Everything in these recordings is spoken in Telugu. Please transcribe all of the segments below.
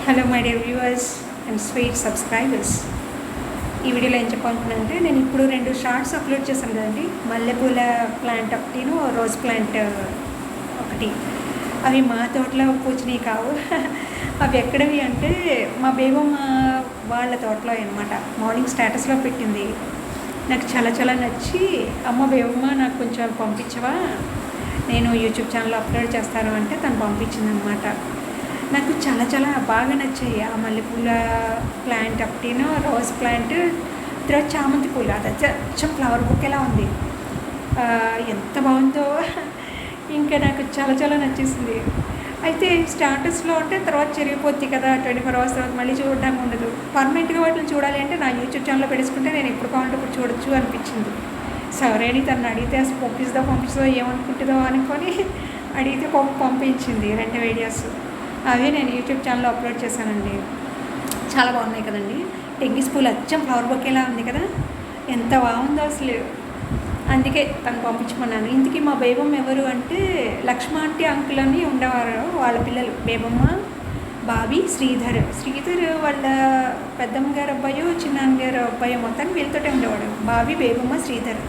Hello my dear viewers and sweet subscribers. ఈ వీడియోలో ఏం చెప్పాలనుకున్నానంటే, నేను ఇప్పుడు 2 షార్ట్స్ అప్లోడ్ చేశాను కదండి. మల్లెపూల ప్లాంట్ ఒకటిను, రోజ్ ప్లాంట్ ఒకటి. అవి మా తోటలో పూచినవి కావు. అవి ఎక్కడవి అంటే మా బేబమ్మ వాళ్ళ తోటలో అనమాట. మార్నింగ్ స్టేటస్లో పెట్టింది. నాకు చాలా చాలా నచ్చి, అమ్మ బేబమ్మ నాకు కొంచెం పంపించవా, నేను యూట్యూబ్ ఛానల్లో అప్లోడ్ చేస్తాను అంటే తను పంపించింది అనమాట. నాకు చాలా చాలా బాగా నచ్చాయి ఆ మల్లెపూల ప్లాంట్ ఒకటిను, రోజ్ ప్లాంట్, తర్వాత చామంతి పూలు. అది అచ్చం ఫ్లవర్ బొకేలా ఉంది. ఎంత బాగుందో. ఇంకా నాకు చాలా చాలా నచ్చేసింది. అయితే స్టాటస్లో అంటే తర్వాత చెరిగిపోద్ది కదా, 24 hours తర్వాత మళ్ళీ చూడడానికి ఉండదు. పర్మనెంట్గా వాటిని చూడాలి అంటే నా యూట్యూబ్ ఛానల్లో పెట్టేసుకుంటే నేను ఎప్పుడు కావాలంటే ఇప్పుడు చూడొచ్చు అనిపించింది. సరే అని తను అడిగితే అసలు పంపిస్తుందో ఏమనుకుంటుందో అనుకొని అడిగితే పంపించింది 2 వీడియోస్. అవి నేను యూట్యూబ్ ఛానల్లో అప్లోడ్ చేశానండి. చాలా బాగున్నాయి కదండి. టెంగిస్ పూలు అచ్చం ఫ్లవర్ బొకేలా ఉంది కదా, ఎంత బాగుందో అసలు. అందుకే తను పంపించమన్నాను. ఇంతకీ మా బేబమ్మ ఎవరు అంటే లక్ష్మ ఆంటీ అంకుల్ అని ఉండేవారు. వాళ్ళ పిల్లలు బేబమ్మ, బాబీ, శ్రీధర్ వాళ్ళ పెద్దమ్మ గారు అబ్బాయి, చిన్నాన్న గారు అబ్బాయి, మొత్తాన్ని వీళ్ళతోటే ఉండేవాడు. బాబీ, బేబమ్మ, శ్రీధర్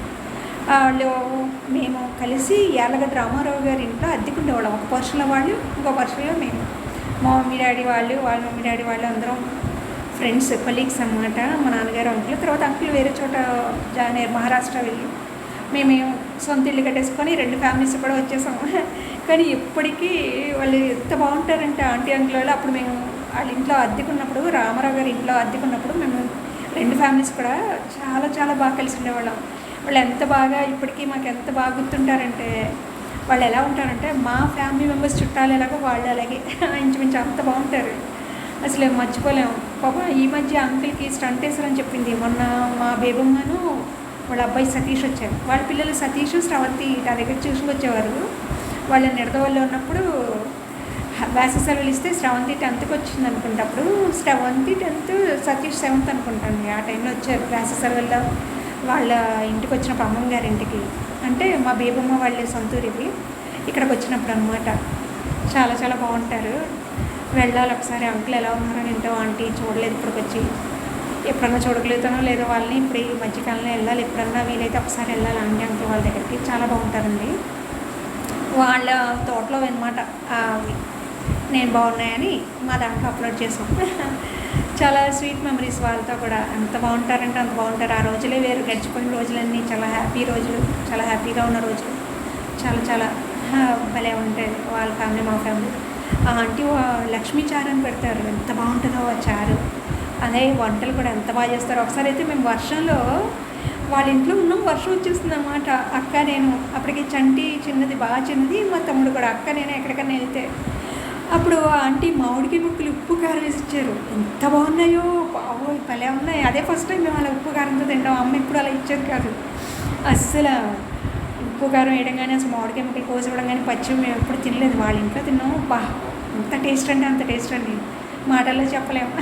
వాళ్ళు మేము కలిసి యాలగడ్డ రామారావు గారి ఇంట్లో అద్దెకు ఉండేవాళ్ళం. ఒక పర్సన్లో వాళ్ళు, ఇంకో పర్సన్లో మేము. మా మమ్మీ డాడీ వాళ్ళు, వాళ్ళ మమ్మీ డాడీ వాళ్ళు అందరం ఫ్రెండ్స్, కొలీగ్స్ అనమాట. మా నాన్నగారు అంకుల్. తర్వాత అంకుల్ వేరే చోట జాయిన్ అయ్యారు, మహారాష్ట్ర వెళ్ళి. మేము సొంత ఇల్లు కట్టేసుకొని 2 ఫ్యామిలీస్ కూడా వచ్చేసాము. కానీ ఎప్పటికీ వాళ్ళు ఎంత బాగుంటారంటే ఆంటీ అంకుల్ వాళ్ళు. అప్పుడు మేము వాళ్ళ ఇంట్లో అద్దెకున్నప్పుడు, రామారావు గారి ఇంట్లో అద్దెకున్నప్పుడు మేము 2 ఫ్యామిలీస్ కూడా చాలా చాలా బాగా కలిసి ఉండేవాళ్ళం. వాళ్ళు ఎంత బాగా ఇప్పటికీ మాకు ఎంత బాగా గుర్తుంటారంటే, వాళ్ళు ఎలా ఉంటారంటే మా ఫ్యామిలీ మెంబర్స్ చుట్టాలు ఎలాగో వాళ్ళు అలాగే ఇంచుమించు అంత బాగుంటారు. అసలు మర్చిపోలేము. పాప ఈ మధ్య అంకుల్కి స్టంట్ వేసారని చెప్పింది. మొన్న మా బేబమ్మను వాళ్ళ అబ్బాయి సతీష్ వచ్చారు. వాళ్ళ పిల్లలు సతీష్, శ్రవంతి నా దగ్గర ట్యూషన్కి వచ్చేవారు. వాళ్ళ నిడదవల్లో ఉన్నప్పుడు వేసవి సెలవులు ఇస్తే శ్రవంతి 10th వచ్చింది అనుకుంటా. అప్పుడు శ్రవంతి 10th, సతీష్ 7th అనుకుంటాను. ఆ టైంలో వచ్చారు వేసవి సెలవుల్లో వాళ్ళ ఇంటికి వచ్చినప్పుడు, అమ్మమ్మ గారి ఇంటికి. అంటే మా బేబమ్మ వాళ్ళ సొంతూరివి. ఇక్కడికి వచ్చినప్పుడు అనమాట. చాలా చాలా బాగుంటారు. వెళ్ళాలి ఒకసారి. అంకుల్ ఎలా ఉన్నారని ఏంటో ఆంటీ చూడలేదు ఇప్పటికి వచ్చి. ఎప్పుడన్నా చూడగలుగుతానో లేదో వాళ్ళని. ఇప్పుడు ఈ మధ్యకాలంలో వెళ్ళాలి, ఎప్పుడన్నా వీలైతే ఒకసారి వెళ్ళాలి ఆంటీ అంకుల్ వాళ్ళ దగ్గరికి. చాలా బాగుంటారండి. వాళ్ళ తోటలో అనమాట అవి. నేను బాగున్నాయని మా దాంట్లో అప్లోడ్ చేసాం. చాలా స్వీట్ మెమరీస్ వాళ్ళతో కూడా. ఎంత బాగుంటారంటే అంత బాగుంటారు. ఆ రోజులే వేరు. గడిచిపోయిన రోజులన్నీ చాలా హ్యాపీ రోజులు, చాలా హ్యాపీగా ఉన్న రోజులు. చాలా చాలా భలే ఉంటాయి వాళ్ళ ఫ్యామిలీ, మా ఫ్యామిలీ. ఆ ఆంటీ లక్ష్మీ చారు అని పెడతారు. ఎంత బాగుంటుందో ఆ చారు. అదే వంటలు కూడా ఎంత బాగా చేస్తారు. ఒకసారి అయితే మేము వర్షంలో వాళ్ళ ఇంట్లో ఉన్నాం, వర్షం వచ్చేస్తుంది అన్నమాట. అక్క నేను అప్పటికి చంటి చిన్నది, బాగా చిన్నది, మా తమ్ముడు కూడా. అక్క నేను ఎక్కడికన్నా వెళ్తే అప్పుడు ఆంటీ మామిడికాయ ముక్కలు ఉప్పు కారం వేసి ఇచ్చారు. ఎంత బాగున్నాయో, బాబోయ్ భలే ఉన్నాయి. అదే ఫస్ట్ టైం మేము అలా ఉప్పు కారంతో తింటాం. అమ్మ ఇప్పుడు అలా ఇచ్చేది కాదు అస్సలు. ఉప్పు కారం వేయడం కానీ, అసలు మామిడికాయ ముక్కలు కోసి ఇవ్వడం కానీ, పచ్చి మేము ఎప్పుడు తినలేదు. వాళ్ళ ఇంట్లో తిన్నాము. ఎంత టేస్ట్ అంటే అంత టేస్ట్ అండి, మాటల్లో చెప్పలేము.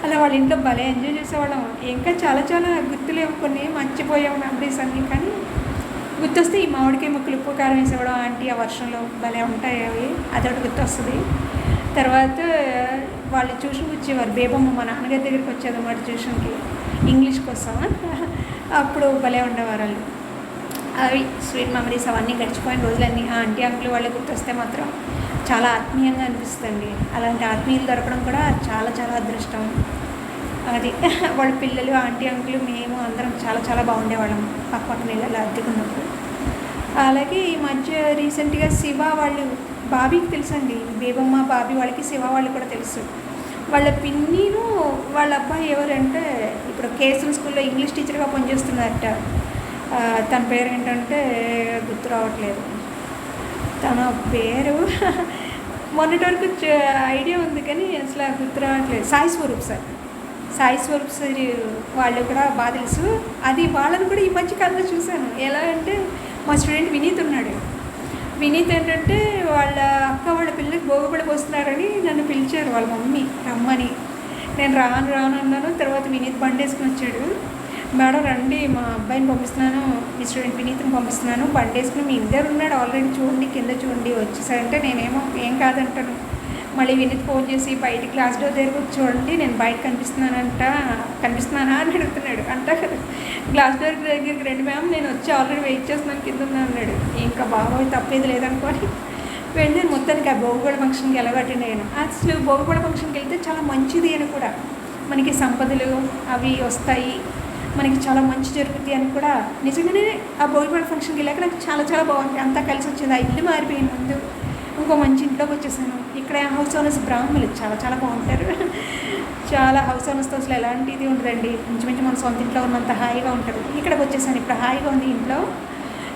అలా వాళ్ళ ఇంట్లో భలే ఎంజాయ్ చేసేవాళ్ళం. ఇంకా చాలా చాలా గుర్తులేవు, కొన్ని మర్చిపోయాము మెమరీస్ అన్నీ. కానీ గుర్తొస్తే ఈ మామిడికాయ ముక్కలు ఉప్పు కారం వేసేవాడు ఆంటీ ఆ వర్షంలో. భలే ఉంటాయి అవి. అదొకటి గుర్తొస్తుంది. తర్వాత వాళ్ళు ట్యూషన్కి వచ్చేవారు. బేబమ్మ మా నాన్నగారి దగ్గరికి వచ్చేది అన్నమాట ట్యూషన్కి, ఇంగ్లీష్ కోసం. అప్పుడు భలే ఉండేవారు వాళ్ళు. అవి స్వీట్ మెమరీస్. అవన్నీ గడిచిపోయిన రోజులన్నీ ఆ ఆంటీ అంకుల్ వాళ్ళు గుర్తొస్తే మాత్రం చాలా ఆత్మీయంగా అనిపిస్తుంది. అలాంటి ఆత్మీయులు దొరకడం కూడా చాలా చాలా అదృష్టం. అది వాళ్ళ పిల్లలు, ఆంటీ అంకులు, మేము అందరం చాలా చాలా బాగుండేవాళ్ళం పక్కన నెలలు అద్దెకున్నప్పుడు. అలాగే ఈ మధ్య రీసెంట్గా శివ వాళ్ళు, బాబీకి తెలుసండి, బేబమ్మ బాబీ వాళ్ళకి శివ వాళ్ళు కూడా తెలుసు. వాళ్ళ పిన్నిను వాళ్ళ అబ్బాయి ఎవరంటే ఇప్పుడు కేఎస్ఎం స్కూల్లో ఇంగ్లీష్ టీచర్గా పనిచేస్తున్నారట. తన పేరు ఏంటంటే గుర్తు రావట్లేదు. తన పేరు మొన్నటి వరకు ఐడియా ఉంది కానీ అసలు గుర్తు రావట్లేదు. సాయి స్వరూప్ సార్ వాళ్ళు కూడా బాగా తెలుసు. అది వాళ్ళని కూడా ఈ మధ్య కాలంలో చూశాను. ఎలా అంటే మా స్టూడెంట్ వినీత్ ఉన్నాడు. వినీత్ ఏంటంటే వాళ్ళ అక్క వాళ్ళ పిల్లలకి భోగపడి పోస్తున్నారని నన్ను పిలిచారు వాళ్ళ మమ్మీ రమ్మని. నేను రాను అన్నాను. తర్వాత వినీత్ బండి వేసుకుని వచ్చాడు. మేడం రండి, మా అబ్బాయిని పంపిస్తున్నాను, మీ స్టూడెంట్ వినీత్ని పంపిస్తున్నాను, బండి వేసుకుని మీ ఇద్దరు ఉన్నాడు ఆల్రెడీ, చూడండి కింద చూడండి వచ్చేసారంటే నేనేమో ఏం కాదంటాను. మళ్ళీ వినీత్ ఫోన్ చేసి బయట గ్లాస్ డోర్ దగ్గరకు వచ్చి చూడండి నేను బయట కనిపిస్తున్నానా అని అడుగుతున్నాడు. అంట గ్లాస్ డోర్ దగ్గరికి రండి మ్యామ్, నేను వచ్చి ఆల్రెడీ వెయిట్ చేస్తున్నాను కింద ఉన్నాను అన్నాడు. ఇంకా బాబోయ్ తప్పేది లేదనుకోని వెళ్ళాను. మొత్తానికి ఆ భోగిపళ్ళ ఫంక్షన్కి ఎలా అటెండ్ అయ్యాను. అసలు భోగిపళ్ళ ఫంక్షన్కి వెళ్తే చాలా మంచిది అని కూడా, మనకి సంపదలు అవి వస్తాయి, మనకి చాలా మంచి జరుగుతాయి అని కూడా నిజంగానే ఆ భోగిపళ్ళ ఫంక్షన్కి వెళ్ళాక నాకు చాలా చాలా బాగుంది. అంతా కలిసి వచ్చింది. ఆ ఇల్లు మారిపోయింది. ముందు ఇంకో మంచి ఇంట్లోకి వచ్చేసాను. ఇక్కడ హౌస్ ఓనర్స్ బ్రాహ్మణులు చాలా చాలా బాగుంటారు. చాలా హౌస్ ఓనర్స్తో అసలు ఎలాంటిది ఉండదండి. ఇంచుమించు మన సొంత ఇంట్లో ఉన్నంత హాయిగా ఉంటారు. ఇక్కడికి వచ్చేసాను. ఇప్పుడు హాయిగా ఉంది ఇంట్లో.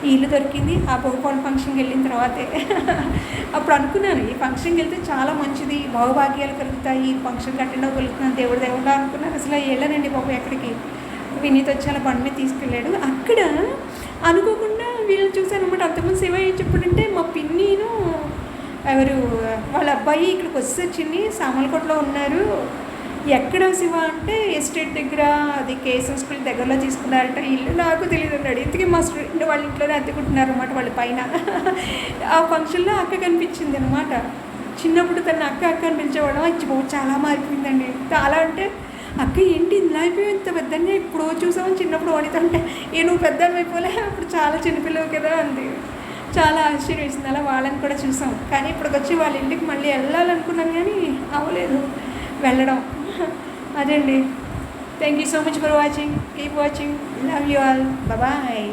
ఈ ఇల్లు దొరికింది ఆ భోగిపళ్ళ ఫంక్షన్కి వెళ్ళిన తర్వాతే. అప్పుడు అనుకున్నాను ఈ ఫంక్షన్కి వెళ్తే చాలా మంచిది, భావభాగ్యాలు కలుగుతాయి, ఈ ఫంక్షన్కి అటెండ్ అవ్వగలుగుతున్నాను దేవుడా అనుకున్నాను. అసలు వెళ్ళానండి బాబు ఎక్కడికి. వినీత్ వచ్చి అలా బండి మీద తీసుకెళ్ళాడు. అక్కడ అనుకోకుండా వీళ్ళని చూశాను అనమాట. అంతకుముందు శివ ఏం చెప్పాడంటే మా పిన్నిను ఎవరు వాళ్ళ అబ్బాయి ఇక్కడికి వచ్చింది సామలకోటలో ఉన్నారు. ఎక్కడ శివ అంటే ఎస్టేట్ దగ్గర, అది కేఎస్ఎం స్కూల్ దగ్గరలో తీసుకున్నారట ఇల్లు. నాకు తెలియదు అన్నాడు. ఇంతకీ మా స్టూడెంట్ వాళ్ళ ఇంట్లోనే అద్దెకుంటున్నారు అనమాట వాళ్ళ పైన. ఆ ఫంక్షన్లో అక్క కనిపించింది అనమాట. చిన్నప్పుడు తన అక్క అని పిలిచేవాడు. ఇచ్చిపో చాలా మారిపోయిందండి. చాలా అంటే అక్క ఏంటి ఇలా అయిపోయి ఇంత పెద్దగా ఇప్పుడు చూసామని చిన్నప్పుడు వణితంటే నువ్వు పెద్ద అయిపోలే అప్పుడు చాలా చిన్నపిల్లవు కదా అంది. చాలా ఆశ్చర్యం వేసింది. అలా వాళ్ళని కూడా చూసాం. కానీ ఇప్పటికి వచ్చి వాళ్ళ ఇంటికి మళ్ళీ వెళ్ళాలనుకున్నాం కానీ అవ్వలేదు వెళ్ళడం. అదే అండి. Thank you so much for watching. Keep watching. Love you all. Bye.